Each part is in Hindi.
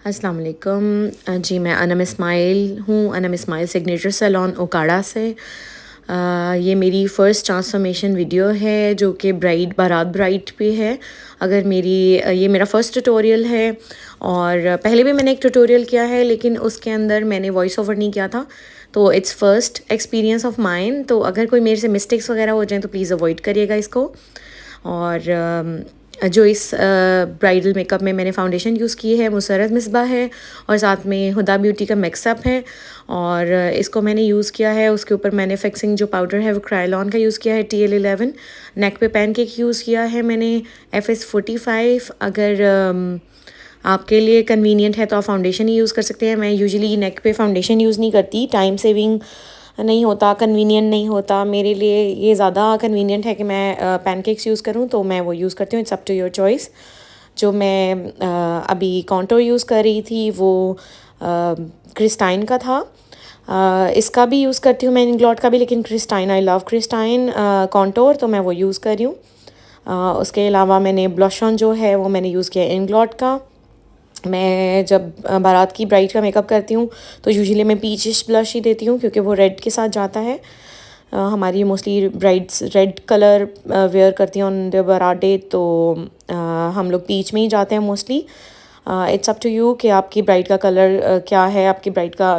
अस्सलाम वालेकुम। जी मैं अनम इस्माइल हूँ, अनम इस्माइल सिग्नेचर सैलून ओकाड़ा से। ये मेरी फ़र्स्ट ट्रांसफॉर्मेशन वीडियो है जो कि बारात ब्राइड पे है। अगर ये मेरा फ़र्स्ट ट्यूटोरियल है और पहले भी मैंने एक ट्यूटोरियल किया है लेकिन उसके अंदर मैंने वॉइस ओवर नहीं किया था, तो it's first experience of mine. तो अगर कोई मेरे से मिस्टेक्स वगैरह हो जाएँ तो प्लीज़ अवॉइड करिएगा इसको। और जो इस ब्राइडल मेकअप में मैंने फाउंडेशन यूज़ की है मुसर्रत मिसबा है और साथ में हुदा ब्यूटी का मिक्सअप है। और इसको मैंने यूज़ किया है, उसके ऊपर मैंने फिक्सिंग जो पाउडर है वो क्रायलॉन का यूज़ किया है TL11। नेक पे पैनकेक यूज़ किया है मैंने FS45। अगर आपके लिए कन्वीनियंट है तो आप फाउंडेशन ही यूज़ कर सकते हैं। मैं यूजुअली नेक पे फाउंडेशन यूज़ नहीं करती, टाइम सेविंग नहीं होता, कन्वीनियंट नहीं होता मेरे लिए। ये ज़्यादा कन्वीनियंट है कि मैं पैनकेक्स यूज़ करूँ तो मैं वो यूज़ करती हूँ। It's up to your choice. जो मैं अभी कॉन्टोर यूज़ कर रही थी वो क्रिस्टाइन का था। इसका भी यूज़ करती हूँ मैं, इंग्लॉट का भी, लेकिन Christine, I love Christine contour, तो मैं वो यूज़ कर रही हूँ। उसके अलावा मैंने ब्लश ऑन जो है वो मैंने यूज़ किया इंग्लॉट का। मैं जब बारात की ब्राइड का मेकअप करती हूँ तो यूजुअली मैं पीचिश ब्लश ही देती हूँ क्योंकि वो रेड के साथ जाता है। हमारी mostly brides red colour wear करती हैं ऑन द बारात डे, तो हम लोग पीच में ही जाते हैं mostly. It's up to you कि आपकी ब्राइड का कलर क्या है, आपकी ब्राइड का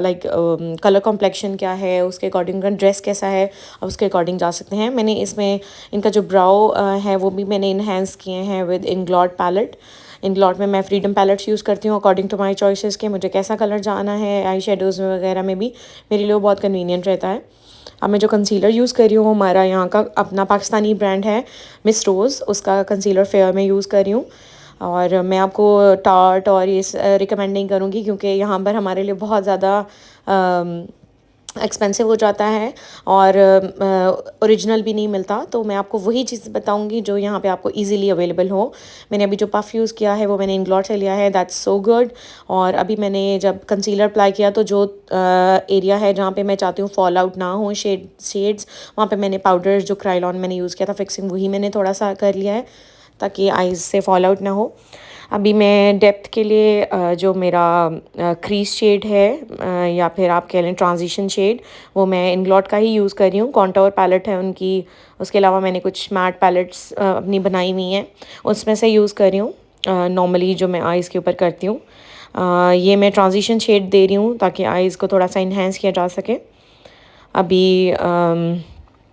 कलर कॉम्प्लेक्शन क्या है, उसके अकॉर्डिंग उनका ड्रेस कैसा है, आप उसके अकॉर्डिंग जा सकते हैं। मैंने इसमें इनका जो ब्राउ है वो भी मैंने इन्हेंस किए हैं विद इंग्लॉट पैलेट। इंग्लॉट में मैं फ्रीडम पैलेट्स यूज़ करती हूँ अकॉर्डिंग टू माई चॉइसेस के मुझे कैसा कलर जाना है। आई शेडोज़ वगैरह में भी मेरे लिए वो बहुत कन्वीनियंट रहता है। अब मैं जो कंसीलर यूज़ कर रही हूँ हमारा यहाँ का अपना पाकिस्तानी ब्रांड है मिस रोज़, उसका कंसीलर फेयर में यूज़ कर रही हूँ। और मैं आपको टार्ट और ये रिकमेंड नहीं करूँगी क्योंकि यहाँ पर हमारे लिए बहुत ज़्यादा एक्सपेंसिव हो जाता है और ओरिजिनल भी नहीं मिलता। तो मैं आपको वही चीज़ बताऊंगी जो यहाँ पे आपको इजीली अवेलेबल हो। मैंने अभी जो पफ़ यूज़ किया है वो मैंने इंग्लॉट से लिया है, दैट्स सो गुड। और अभी मैंने जब कंसीलर अप्लाई किया तो जो एरिया है जहाँ पे मैं चाहती हूँ फॉल आउट ना हो शेड्स, वहाँ पे मैंने पाउडर जो क्रायलॉन मैंने यूज़ किया था फिक्सिंग, वही मैंने थोड़ा सा कर लिया है ताकि आइज़ से फॉल आउट ना हो। अभी मैं डेप्थ के लिए जो मेरा क्रीज शेड है या फिर आप कह लें ट्रांजिशन शेड, वो मैं इंग्लॉट का ही यूज़ कर रही हूँ। कॉन्टोर पैलेट है उनकी, उसके अलावा मैंने कुछ मैट पैलेट्स अपनी बनाई हुई हैं, उसमें से यूज़ कर रही हूँ नॉर्मली जो मैं आइज़ के ऊपर करती हूँ। ये मैं ट्रांजिशन शेड दे रही हूँ ताकि आइज़ को थोड़ा सा इन्हेंस किया जा सके। अभी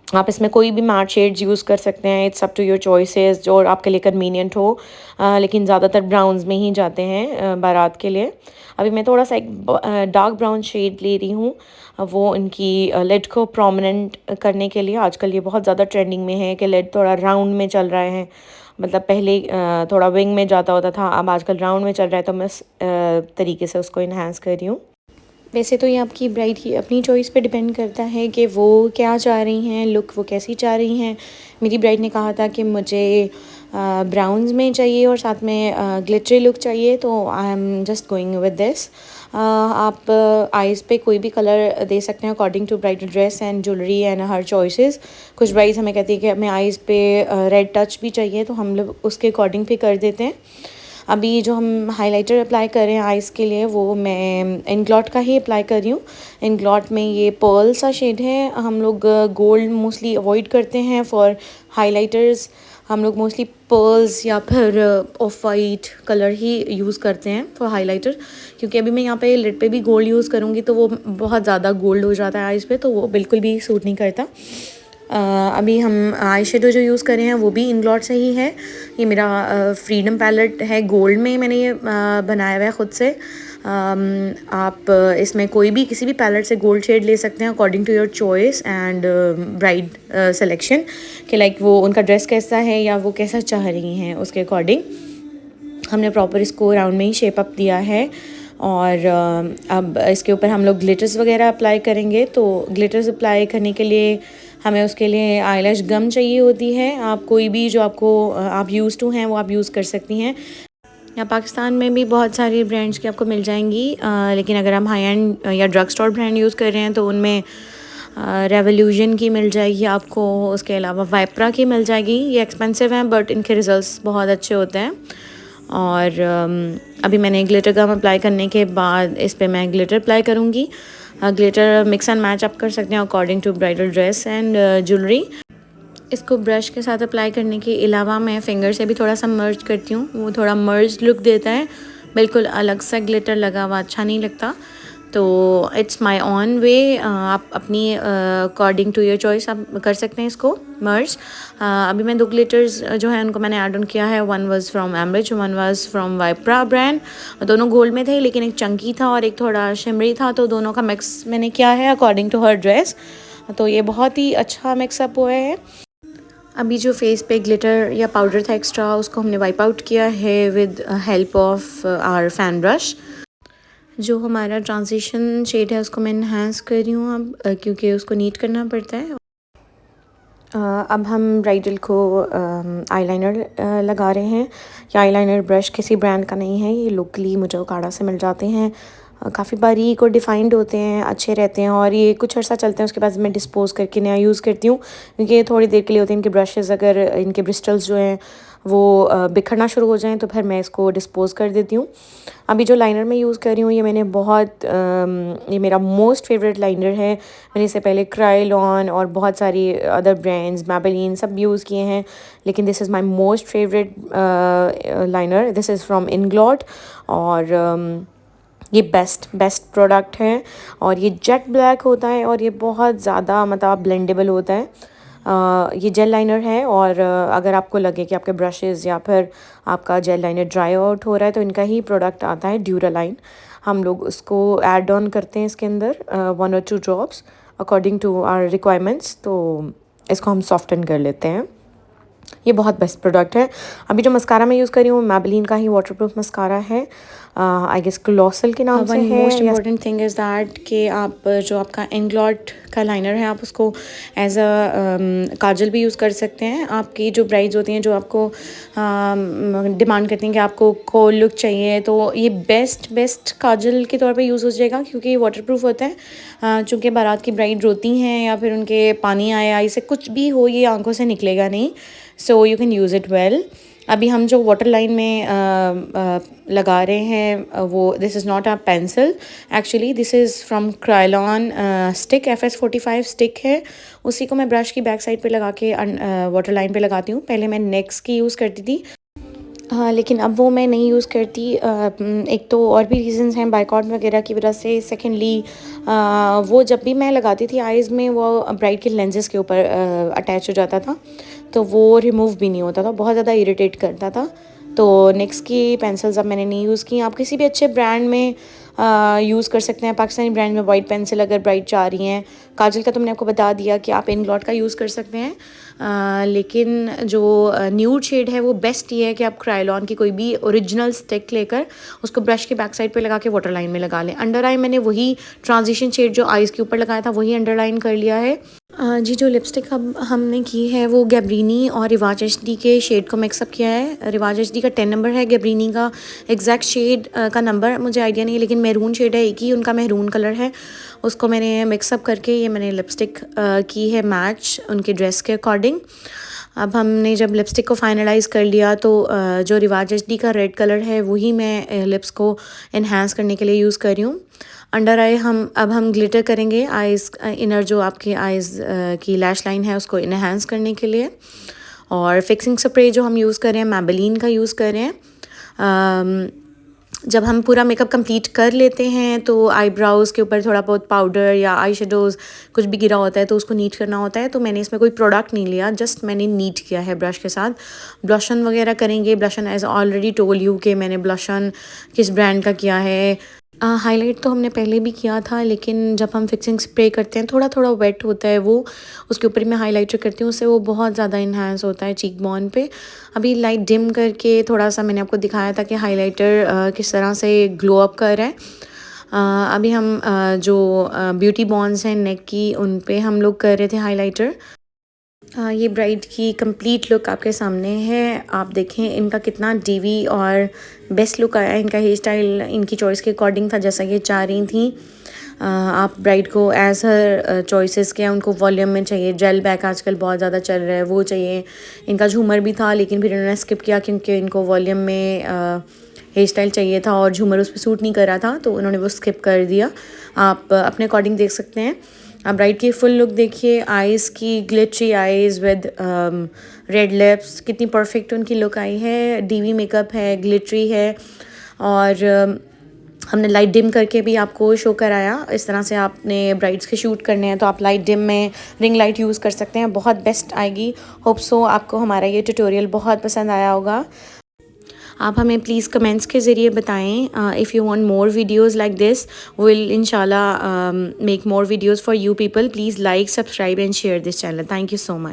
आप इसमें कोई भी मैट शेड्स यूज़ कर सकते हैं, it's up to your choices जो आपके लिए कन्वीनियंट हो। लेकिन ज़्यादातर ब्राउन्स में ही जाते हैं बारात के लिए। अभी मैं थोड़ा सा एक डार्क ब्राउन शेड ले रही हूँ, वो इनकी लेड को प्रोमिनेंट करने के लिए। आजकल ये बहुत ज़्यादा ट्रेंडिंग में है कि लेड थोड़ा राउंड में चल रहा है, मतलब पहले थोड़ा विंग में जाता होता था, अब आजकल राउंड में चल रहा है, तो मैं इस तरीके से उसको इन्हांस कर रही हूँ। वैसे तो ये आपकी ब्राइड की अपनी चॉइस पे डिपेंड करता है कि वो क्या चाह रही हैं, लुक वो कैसी चाह रही हैं। मेरी ब्राइड ने कहा था कि मुझे ब्राउन्स में चाहिए और साथ में ग्लिटरी लुक चाहिए, तो I am just going with this. आप आइज़ पे कोई भी कलर दे सकते हैं according to bridal dress and jewellery and her choices. कुछ ब्राइड्स हमें कहती है कि हमें आइज़ पे रेड टच भी चाहिए, तो हम लोग उसके अकॉर्डिंग भी कर देते हैं। अभी जो हम हाइलाइटर अप्लाई कर रहे हैं आइज़ के लिए वो मैं इंग्लॉट का ही अप्लाई कर रही हूँ। इंग्लॉट में ये पर्ल सा शेड है, हम लोग गोल्ड मोस्टली अवॉइड करते हैं फॉर हाइलाइटर्स। हम लोग मोस्टली पर्ल्स या फिर of white colour he use करते हैं फॉर हाइलाइटर, क्योंकि अभी मैं यहाँ पे लिड पे भी गोल्ड यूज़ करूँगी तो वो बहुत ज़्यादा गोल्ड हो जाता है आइज़ पे, तो वो बिल्कुल भी सूट नहीं करता। अभी हम आई शेडो जो यूज़ कर रहे हैं वो भी इंग्लॉट से ही है। ये मेरा फ्रीडम पैलेट है, गोल्ड में मैंने ये बनाया हुआ है ख़ुद से। आप इसमें कोई भी किसी भी पैलेट से गोल्ड शेड ले सकते हैं according to your choice and bride selection, कि लाइक वो उनका ड्रेस कैसा है या वो कैसा चाह रही हैं उसके अकॉर्डिंग हमने प्रॉपर इसको राउंड में ही शेप अप दिया है। और अब इसके ऊपर हम लोग ग्लिटर्स वगैरह अप्लाई करेंगे, तो ग्लिटर्स अप्लाई करने के लिए हमें उसके लिए आईलैश गम चाहिए होती है। आप कोई भी जो आपको आप यूज़ टू हैं वो आप यूज़ कर सकती हैं। यहाँ पाकिस्तान में भी बहुत सारी ब्रांड्स की आपको मिल जाएंगी, लेकिन अगर हम हाई एंड या ड्रग स्टोर ब्रांड यूज़ कर रहे हैं तो उनमें रेवोल्यूशन की मिल जाएगी आपको, उसके अलावा वाइपरा की मिल जाएगी। ये एक्सपेंसिव हैं बट इनके रिज़ल्ट्स बहुत अच्छे होते हैं। और अभी मैंने ग्लिटर गम अप्लाई करने के बाद इस पे मैं ग्लिटर अप्लाई करूँगी। ग्लिटर मिक्स एंड मैच आप कर सकते हैं according to bridal dress and jewellery. इसको ब्रश के साथ अप्लाई करने के अलावा मैं फिंगर से भी थोड़ा सा मर्ज करती हूँ, वो थोड़ा मर्ज लुक देता है, बिल्कुल अलग सा ग्लिटर लगा हुआ अच्छा नहीं लगता। तो इट्स माय ऑन वे, आप अपनी अकॉर्डिंग टू योर चॉइस आप कर सकते हैं इसको मर्ज। अभी मैं 2 ग्लिटर्स जो है उनको मैंने ऐड ऑन किया है। वन वाज फ्रॉम एम्ब्रिज, वन वाज फ्रॉम वाइप्रा ब्रांड। दोनों गोल्ड में थे लेकिन एक चंकी था और एक थोड़ा शिमरी था, तो दोनों का मिक्स मैंने किया है अकॉर्डिंग टू हर ड्रेस। तो ये बहुत ही अच्छा मिक्सअप हुआ है। अभी जो फेस पे ग्लिटर या पाउडर था एक्स्ट्रा, उसको हमने वाइप आउट किया है with help of our fan brush. जो हमारा ट्रांजिशन शेड है उसको मैं इन्हांस कर रही हूँ अब, क्योंकि उसको नीट करना पड़ता है। अब हम ब्राइडल को आईलाइनर लगा रहे हैं। ये आईलाइनर ब्रश किसी ब्रांड का नहीं है, ये लोकली मुझे उकाड़ा से मिल जाते हैं। काफ़ी बारीक और डिफाइंड होते हैं, अच्छे रहते हैं और ये कुछ अर्सा चलते हैं, उसके बाद मैं डिस्पोज करके नया यूज़ करती हूँ, क्योंकि ये थोड़ी देर के लिए होते हैं। इनके ब्रशेज़ अगर इनके ब्रिस्टल्स जो हैं वो बिखरना शुरू हो जाएं तो फिर मैं इसको डिस्पोज़ कर देती हूँ। अभी जो लाइनर मैं यूज़ कर रही हूँ ये मैंने बहुत ये मेरा मोस्ट फेवरेट लाइनर है। मैंने इससे पहले क्रायोलॉन और बहुत सारी अदर ब्रांड्स, मैबेलिन सब यूज़ किए हैं, लेकिन this is my most favourite liner. This is from Inglot और ये बेस्ट प्रोडक्ट है और ये जेट ब्लैक होता है और ये बहुत ज़्यादा मतलब ब्लेंडेबल होता है। ये जेल लाइनर है और अगर आपको लगे कि आपके ब्रशेज़ या फिर आपका जेल लाइनर ड्राई आउट हो रहा है तो इनका ही प्रोडक्ट आता है ड्यूरालाइन। हम लोग उसको ऐड ऑन करते हैं इसके अंदर 1 और 2 drops according to our requirements, तो इसको हम सॉफ्टन कर लेते हैं। ये बहुत बेस्ट प्रोडक्ट है। अभी जो मस्कारा मैं यूज़ कर रही हूँ मैबेलिन का ही वाटरप्रूफ मस्कारा है, आई गेस ग्लॉसल के नाम से है। Most important thing is that कि आप जो आपका इंग्लॉट का लाइनर है आप उसको एज अ काजल भी यूज़ कर सकते हैं। आपकी जो ब्राइड्स होती हैं जो आपको डिमांड करती हैं कि आपको कोल लुक चाहिए, तो ये बेस्ट काजल के तौर पे यूज़ हो जाएगा, क्योंकि ये वाटरप्रूफ होता है। चूँकि बारात की ब्राइड रोती हैं या फिर उनके पानी आए आई से कुछ भी हो, ये आंखों से निकलेगा नहीं, so you can use it well. अभी हम जो वाटर लाइन में लगा रहे हैं वो this is not a pencil, actually this is from Kryolan stick, FS45 stick है। उसी को मैं ब्रश की बैक साइड पे लगा के वाटर लाइन पे लगाती हूँ। पहले मैं नेक्स की यूज़ करती थी, हाँ, लेकिन अब वो मैं नहीं यूज़ करती। एक तो और भी रीज़न्स हैं बाइकॉट वगैरह की वजह से। सेकेंडली वो जब भी मैं लगाती थी आइज़ में वो ब्राइट के लेंसेज के ऊपर अटैच हो जाता था, तो वो रिमूव भी नहीं होता था, बहुत ज़्यादा इरिटेट करता था। तो नेक्स की पेंसिल्स अब मैंने नहीं यूज़ की। आप किसी भी अच्छे ब्रांड में यूज़ कर सकते हैं। पाकिस्तानी ब्रांड में वाइट पेंसिल अगर ब्राइट चाह रही हैं, काजल का तो मैंने आपको बता दिया कि आप इंग्लॉट का यूज़ कर सकते हैं। लेकिन जो न्यूड शेड है वो बेस्ट ये है कि आप क्रायोलॉन की कोई भी ओरिजिनल स्टिक लेकर उसको ब्रश के बैक साइड पे लगा के वाटर लाइन में लगा लें। अंडर आई मैंने वही ट्रांजिशन शेड जो आइज़ के ऊपर लगाया था वही अंडरलाइन कर लिया है। जी, जो लिपस्टिक अब हमने की है वो गैब्रिनी और रिवाज HD के शेड को मिक्सअप किया है। रिवाज HD का 10 नंबर है, गैब्रिनी का एग्जैक्ट शेड का नंबर मुझे आइडिया नहीं है, लेकिन मैरून शेड है, एक ही उनका मैरून कलर है। उसको मैंने मिक्सअप करके ये मैंने लिपस्टिक की है मैच उनके ड्रेस के अकॉर्डिंग। अब हमने जब लिपस्टिक को फाइनलाइज़ कर लिया तो जो रिवाज HD का रेड कलर है वही मैं लिप्स को इन्हांस करने के लिए यूज़ कर रही हूँ। अंडर आई अब हम ग्लिटर करेंगे आइज़ इनर जो आपकी आइज़ की लैश लाइन है उसको इन्हांस करने के लिए। और फिक्सिंग स्प्रे जो हम यूज़ कर रहे हैं मैबेलिन का यूज़ कर रहे हैं। जब हम पूरा मेकअप कंप्लीट कर लेते हैं तो आईब्राउज़ के ऊपर थोड़ा बहुत पाउडर या आई शेडोज़ कुछ भी गिरा होता है तो उसको नीट करना होता है। तो मैंने इसमें कोई प्रोडक्ट नहीं लिया, जस्ट मैंने नीट किया है ब्रश के साथ। ब्लशन वगैरह करेंगे। ब्लशन एज ऑलरेडी टोल यू कि मैंने ब्लशन किस ब्रांड का किया है। हाईलाइट तो हमने पहले भी किया था, लेकिन जब हम फिक्सिंग स्प्रे करते हैं थोड़ा थोड़ा वेट होता है वो, उसके ऊपर मैं हाईलाइटर करती हूँ, उससे वो बहुत ज़्यादा इन्हांस होता है चीक बोन पे। अभी लाइट डिम करके थोड़ा सा मैंने आपको दिखाया था कि हाईलाइटर किस तरह से ग्लो अप कर रहा है। अभी हम जो ब्यूटी बॉन्स हैं नेक की उन पे हम लोग कर रहे थे हाईलाइटर। ये ब्राइड की कंप्लीट लुक आपके सामने है। आप देखें इनका कितना डीवी और बेस्ट लुक आया। इनका हेयर स्टाइल इनकी चॉइस के अकॉर्डिंग था, जैसा ये चाह रही थी। आप ब्राइड को एज हर चॉइसेस के उनको वॉल्यूम में चाहिए, जेल बैक आजकल बहुत ज़्यादा चल रहा है, वो चाहिए। इनका झूमर भी था लेकिन फिर इन्होंने स्किप किया क्योंकि इनको वॉल्यूम में हेयर स्टाइल चाहिए था और झूमर उस पर सूट नहीं कर रहा था, तो उन्होंने वो स्किप कर दिया। आप अपने अकॉर्डिंग देख सकते हैं। आप ब्राइड की फुल लुक देखिए, आईज़ की glittery eyes with red lips, कितनी परफेक्ट उनकी लुक आई है। डीवी मेकअप है, ग्लिटरी है और हमने लाइट डिम करके भी आपको शो कराया। इस तरह से आपने ब्राइड्स के शूट करने हैं तो आप लाइट डिम में रिंग लाइट यूज़ कर सकते हैं, बहुत बेस्ट आएगी। होप सो आपको हमारा ये ट्यूटोरियल बहुत पसंद आया होगा। आप हमें प्लीज़ कमेंट्स के ज़रिए बताएं। If you want more videos like this, will इंशाल्लाह make more videos for you people. Please like, subscribe and share this channel. Thank you so much.